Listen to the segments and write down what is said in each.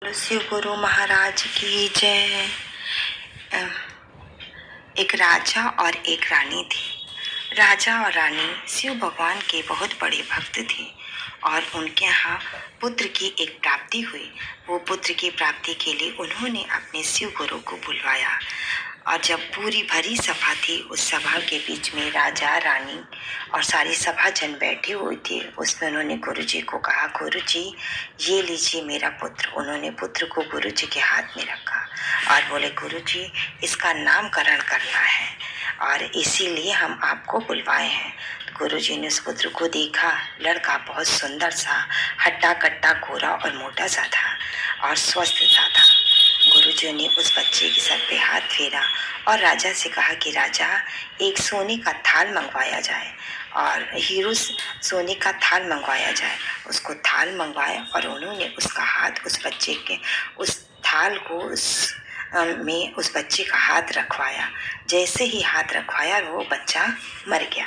शिव गुरु महाराज की जय। एक राजा और एक रानी थी। राजा और रानी शिव भगवान के बहुत बड़े भक्त थे और उनके यहाँ पुत्र की एक प्राप्ति हुई। वो पुत्र की प्राप्ति के लिए उन्होंने अपने शिव गुरु को बुलवाया और जब पूरी भरी सभा थी, उस सभा के बीच में राजा, रानी और सारी सभा जन बैठे हुए थे। उसमें उन्होंने गुरुजी को कहा, गुरुजी ये लीजिए मेरा पुत्र। उन्होंने पुत्र को गुरुजी के हाथ में रखा और बोले, गुरुजी इसका नामकरण करना है और इसीलिए हम आपको बुलवाए हैं। गुरुजी ने उस पुत्र को देखा। लड़का बहुत सुंदर सा, हट्टा कट्टा, गोरा और मोटा सा था और स्वस्थ सा था। गुरुजी ने उस बच्चे के सर पे हाथ फेरा और राजा से कहा कि राजा, एक सोने का थाल मंगवाया जाए और हीरो सोने का थाल मंगवाया जाए। उसको थाल मंगवाया और उन्होंने उसका हाथ उस बच्चे के उस थाल को में उस बच्चे का हाथ रखवाया। जैसे ही हाथ रखवाया वो बच्चा मर गया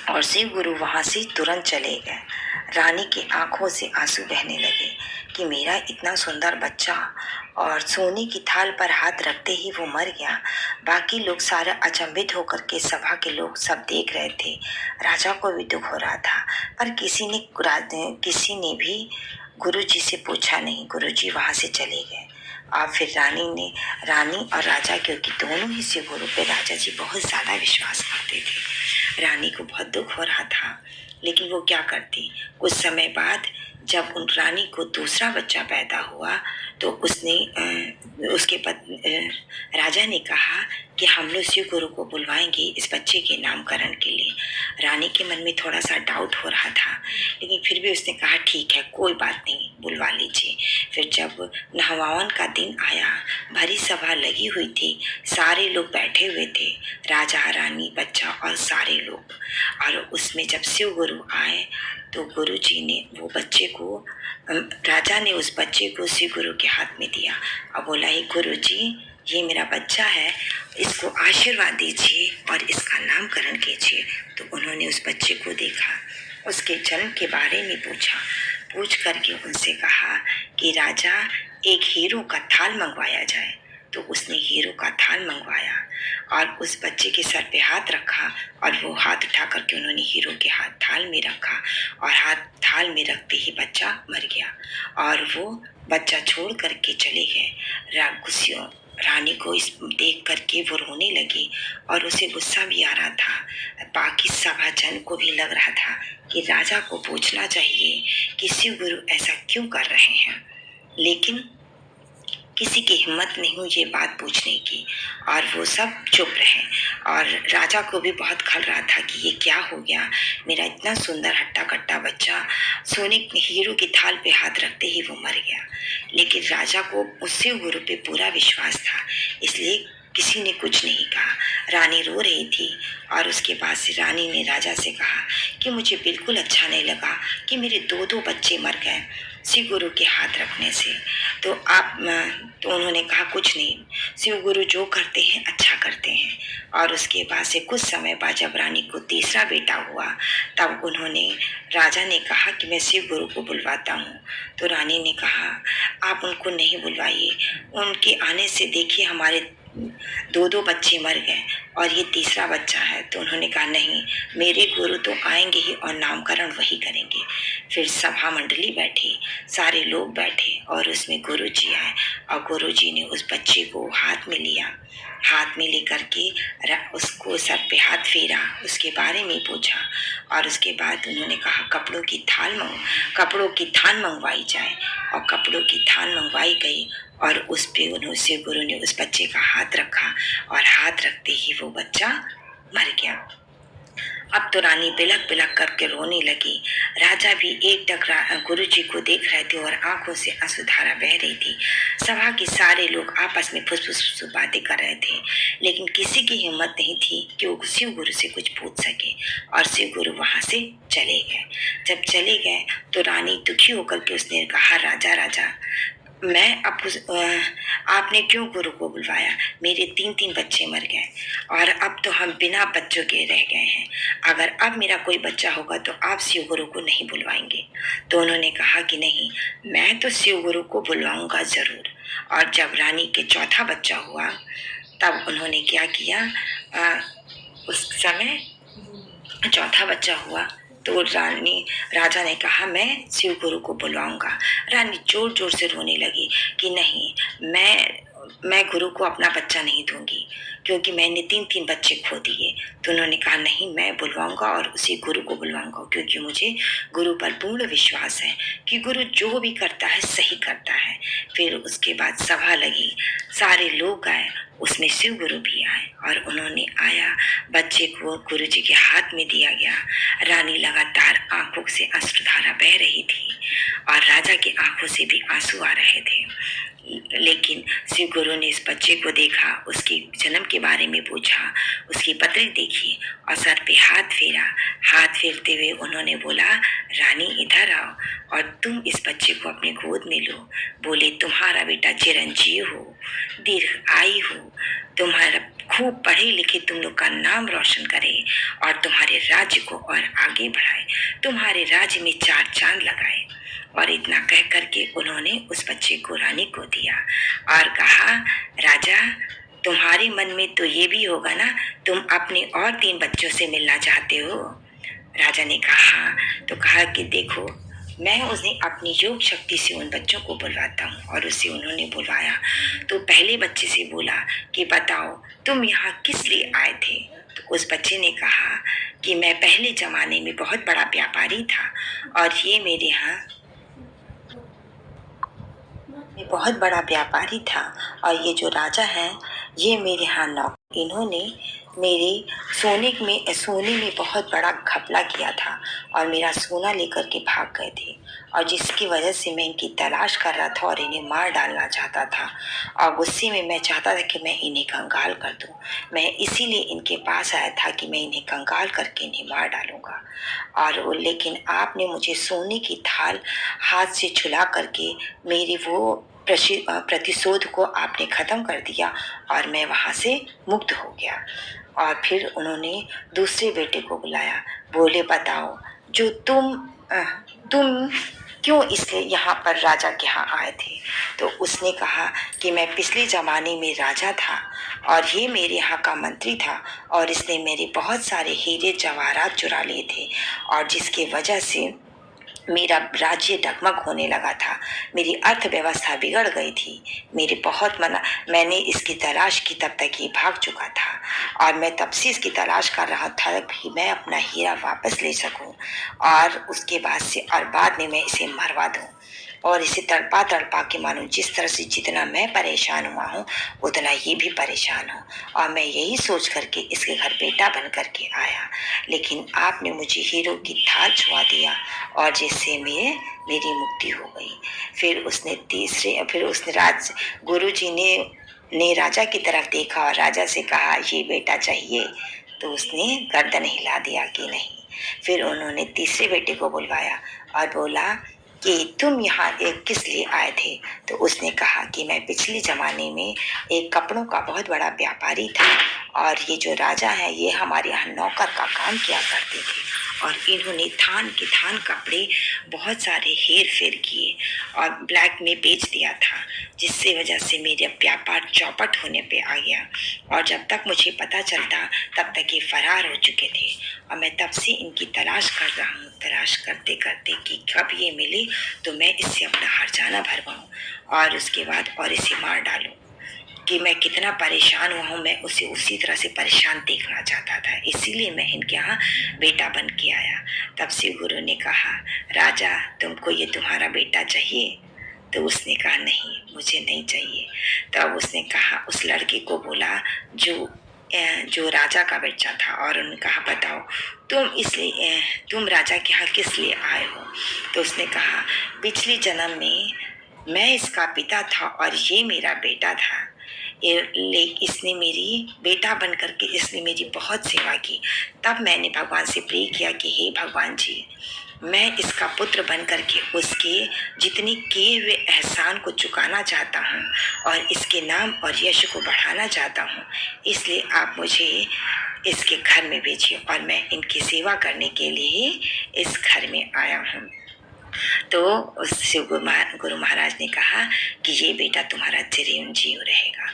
और शिव गुरु वहाँ से तुरंत चले गए। रानी की आंखों से आंसू बहने लगे कि मेरा इतना सुंदर बच्चा और सोने की थाल पर हाथ रखते ही वो मर गया। बाकी लोग सारे अचंभित होकर के सभा के लोग सब देख रहे थे। राजा को भी दुख हो रहा था पर किसी ने भी गुरुजी से पूछा नहीं। गुरुजी वहाँ से चले गए और फिर रानी और राजा, क्योंकि दोनों ही शिव गुरु पे राजा जी बहुत ज़्यादा विश्वास करते थे, रानी को बहुत दुख हो रहा था। लेकिन वो क्या करती। कुछ समय बाद जब उन रानी को दूसरा बच्चा पैदा हुआ तो राजा ने कहा कि हम लोग शिव गुरु को बुलवाएंगे इस बच्चे के नामकरण के लिए। रानी के मन में थोड़ा सा डाउट हो रहा था, लेकिन फिर भी उसने कहा ठीक है, कोई बात नहीं, बुलवा लीजिए। फिर जब नहवावन का दिन आया, भरी सभा लगी हुई थी, सारे लोग बैठे हुए थे, राजा, रानी, बच्चा और सारे लोग। और उसमें जब शिव गुरु आए तो गुरुजी ने वो बच्चे को, राजा ने उस बच्चे को शिव गुरु के हाथ में दिया और बोला, ही गुरुजी ये मेरा बच्चा है, इसको आशीर्वाद दीजिए और इसका नामकरण कीजिए। तो उन्होंने उस बच्चे को देखा, उसके जन्म के बारे में पूछ करके उनसे कहा कि राजा एक हीरो का थाल मंगवाया जाए। तो उसने हीरो का थाल मंगवाया और उस बच्चे के सर पे हाथ रखा और वो हाथ उठा करके उन्होंने हीरो के हाथ थाल में रखा और हाथ थाल में रखते ही बच्चा मर गया और वो बच्चा छोड़ करके चले गए। रानी को इस देख करके वो रोने लगी और उसे गुस्सा भी आ रहा था। बाकी सभा जन को भी लग रहा था कि राजा को पूछना चाहिए कि शिव गुरु ऐसा क्यों कर रहे हैं, लेकिन किसी की हिम्मत नहीं हुई ये बात पूछने की और वो सब चुप रहे। और राजा को भी बहुत खल रहा था कि ये क्या हो गया, मेरा इतना सुंदर हट्टा कट्टा बच्चा सोने हीरो की थाल पे हाथ रखते ही वो मर गया। लेकिन राजा को उससे गुरु पे पूरा विश्वास था, इसलिए किसी ने कुछ नहीं कहा। रानी रो रही थी और उसके बाद से रानी ने राजा से कहा कि मुझे बिल्कुल अच्छा नहीं लगा कि मेरे दो बच्चे मर गए शिव गुरु के हाथ रखने से। तो उन्होंने कहा कुछ नहीं, शिव गुरु जो करते हैं अच्छा करते हैं। और उसके बाद से कुछ समय बाद जब रानी को तीसरा बेटा हुआ तब राजा ने कहा कि मैं शिव गुरु को बुलवाता हूँ। तो रानी ने कहा आप उनको नहीं बुलवाइए, उनके आने से देखिए हमारे दो बच्चे मर गए और ये तीसरा बच्चा है। तो उन्होंने कहा नहीं, मेरे गुरु तो आएंगे ही और नामकरण वही करेंगे। फिर सभा मंडली बैठी, सारे लोग बैठे और उसमें गुरुजी आए और गुरुजी ने उस बच्चे को हाथ में लिया, हाथ में लेकर के उसको सर पे हाथ फेरा, उसके बारे में पूछा और उसके बाद उन्होंने कहा कपड़ों की थाल मंगवाई जाए और कपड़ों की थाल मंगवाई गई और उस पे उन्होंने गुरु ने उस बच्चे का हाथ रखा और हाथ रखते ही वो बच्चा मर गया। अब तो रानी बिलक बिलक करके रोने लगी। राजा भी एकटक गुरुजी को देख रहे थे और आंखों से आंसुधारा बह रही थी। सभा के सारे लोग आपस में फुसफुस बातें कर रहे थे, लेकिन किसी की हिम्मत नहीं थी कि वो शिव गुरु से कुछ पूछ सके और शिव गुरु वहां से चले गए। जब चले गए तो रानी दुखी होकर के उसने कहा, राजा मैं आपने क्यों गुरु को बुलवाया? मेरे 3-3 बच्चे मर गए और अब तो हम बिना बच्चों के रह गए हैं। अगर अब मेरा कोई बच्चा होगा तो आप शिव गुरु को नहीं बुलवाएंगे? तो उन्होंने कहा कि नहीं, मैं तो शिव गुरु को बुलवाऊंगा ज़रूर। और जब रानी के चौथा बच्चा हुआ तब उन्होंने क्या किया, उस समय चौथा बच्चा हुआ तो राजा ने कहा मैं शिव गुरु को बुलवाऊंगा। रानी जोर जोर से रोने लगी कि नहीं, मैं गुरु को अपना बच्चा नहीं दूंगी, क्योंकि मैंने 3-3 बच्चे खो दिए। तो उन्होंने कहा नहीं, मैं बुलवाऊंगा और उसी गुरु को बुलवाऊंगा, क्योंकि मुझे गुरु पर पूर्ण विश्वास है कि गुरु जो भी करता है सही करता है। फिर उसके बाद सभा लगी, सारे लोग आए, उसमें शिव गुरु भी आए और उन्होंने आया, बच्चे को गुरु जी के हाथ में दिया गया। रानी लगातार आंखों से अश्रुधारा बह रही थी और राजा की आंखों से भी आंसू आ रहे थे। लेकिन शिव गुरु ने इस बच्चे को देखा, उसके जन्म के बारे में पूछा, उसकी पत्री देखी और सर पे हाथ फेरा। हाथ फेरते हुए उन्होंने बोला, रानी इधर आओ और तुम इस बच्चे को अपनी गोद में लो। बोले, तुम्हारा बेटा चिरंजीव हो, दीर्घ आयु हो, तुम्हारा खूब पढ़े लिखे तुम लोग का नाम रोशन करे और तुम्हारे राज्य को और आगे बढ़ाए, तुम्हारे राज्य में 4 चांद लगाए। और इतना कह करके उन्होंने उस बच्चे को रानी को दिया और कहा, राजा तुम्हारे मन में तो ये भी होगा ना, तुम अपने और 3 बच्चों से मिलना चाहते हो? राजा ने कहा, तो कहा कि देखो, मैं उन्हें अपनी योग शक्ति से उन बच्चों को बुलवाता हूँ। और उसे उन्होंने बुलवाया तो पहले बच्चे से बोला कि बताओ तुम यहाँ किस लिए आए थे? तो उस बच्चे ने कहा कि मैं पहले जमाने में बहुत बड़ा व्यापारी था और ये मेरे यहाँ बहुत बड़ा व्यापारी था और ये जो राजा हैं ये मेरे यहाँ नौकर, इन्होंने मेरे सोने में बहुत बड़ा घपला किया था और मेरा सोना लेकर के भाग गए थे और जिसकी वजह से मैं इनकी तलाश कर रहा था और इन्हें मार डालना चाहता था और गुस्से में मैं चाहता था कि मैं इन्हें कंगाल कर दूं। मैं इसीलिए इनके पास आया था कि मैं इन्हें कंगाल करके इन्हें मार डालूंगा। और लेकिन आपने मुझे सोने की थाल हाथ से छुला करके मेरी वो प्रतिशोध को आपने ख़त्म कर दिया और मैं वहाँ से मुक्त हो गया। और फिर उन्होंने दूसरे बेटे को बुलाया। बोले, बताओ जो तुम क्यों इसलिए यहाँ पर राजा के यहाँ आए थे? तो उसने कहा कि मैं पिछले ज़माने में राजा था और ये मेरे यहाँ का मंत्री था और इसने मेरे बहुत सारे हीरे जवाहरात चुरा लिए थे और जिसकी वजह से मेरा राज्य डगमग होने लगा था, मेरी अर्थव्यवस्था बिगड़ गई थी। मैंने इसकी तलाश की, तब तक ये भाग चुका था और मैं तब से इसकी तलाश कर रहा था कि मैं अपना हीरा वापस ले सकूं और उसके बाद में मैं इसे मरवा दूं और इसे तड़पा तड़पा के मानो जिस तरह से जितना मैं परेशान हुआ हूँ उतना ये भी परेशान हो और मैं यही सोच करके इसके घर बेटा बन करके आया। लेकिन आपने मुझे हीरो की थाल छुआ दिया और जिससे मेरी मुक्ति हो गई। फिर उसने गुरु जी ने राजा की तरफ देखा और राजा से कहा, ये बेटा चाहिए? तो उसने गर्दन हिला दिया कि नहीं। फिर उन्होंने तीसरे बेटे को बुलवाया और बोला कि तुम यहाँ किस लिए आए थे? तो उसने कहा कि मैं पिछले ज़माने में एक कपड़ों का बहुत बड़ा व्यापारी था और ये जो राजा है ये हमारे यहाँ नौकर का काम किया करते थे और इन्होंने थान के थान कपड़े बहुत सारे हेर फेर किए और ब्लैक में बेच दिया था, जिससे वजह से मेरा व्यापार चौपट होने पे आ गया और जब तक मुझे पता चलता तब तक ये फरार हो चुके थे और मैं तब से इनकी तलाश कर रहा हूँ, तलाश करते करते कि कब ये मिले तो मैं इससे अपना हर्जाना भरवाऊँ और उसके बाद और इसे मार डालूँ। कि मैं कितना परेशान हुआ हूँ, मैं उसे उसी तरह से परेशान देखना चाहता था, इसीलिए मैं इनके यहाँ बेटा बन के आया। तब से गुरु ने कहा, राजा तुमको ये तुम्हारा बेटा चाहिए? तो उसने कहा नहीं, मुझे नहीं चाहिए। तब उसने कहा, उस लड़के को बोला जो राजा का बच्चा था और उन्होंने कहा, बताओ तुम राजा के यहाँ किस लिए आए हो? तो उसने कहा, पिछले जन्म में मैं इसका पिता था और ये मेरा बेटा था, इसने मेरी बेटा बन करके इसने मेरी बहुत सेवा की। तब मैंने भगवान से प्रे किया कि हे भगवान जी, मैं इसका पुत्र बन करके उसके जितने किए हुए एहसान को चुकाना चाहता हूँ और इसके नाम और यश को बढ़ाना चाहता हूँ, इसलिए आप मुझे इसके घर में भेजिए और मैं इनकी सेवा करने के लिए इस घर में आया हूँ। तो उस शिव गुरु महाराज ने कहा कि ये बेटा तुम्हारा चिरंजीव रहेगा।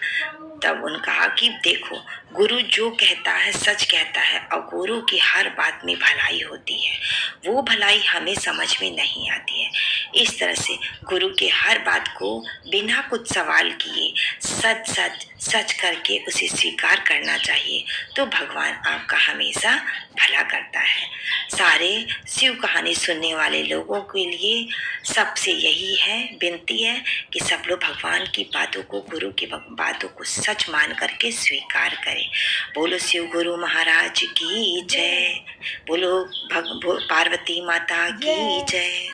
तब उन्होंने कहा कि देखो, गुरु जो कहता है सच कहता है और गुरु की हर बात में भलाई होती है, वो भलाई हमें समझ में नहीं आती है। इस तरह से गुरु के हर बात को बिना कुछ सवाल किए सच सच सच करके उसे स्वीकार करना चाहिए, तो भगवान आपका हमेशा भला करता है। सारे शिव कहानी सुनने वाले लोगों के लिए सबसे यही है, विनती है कि सब लोग भगवान की बातों को, गुरु की बातों को सच मान करके स्वीकार करें। बोलो शिव गुरु महाराज की जय, बोलो पार्वती माता की जय।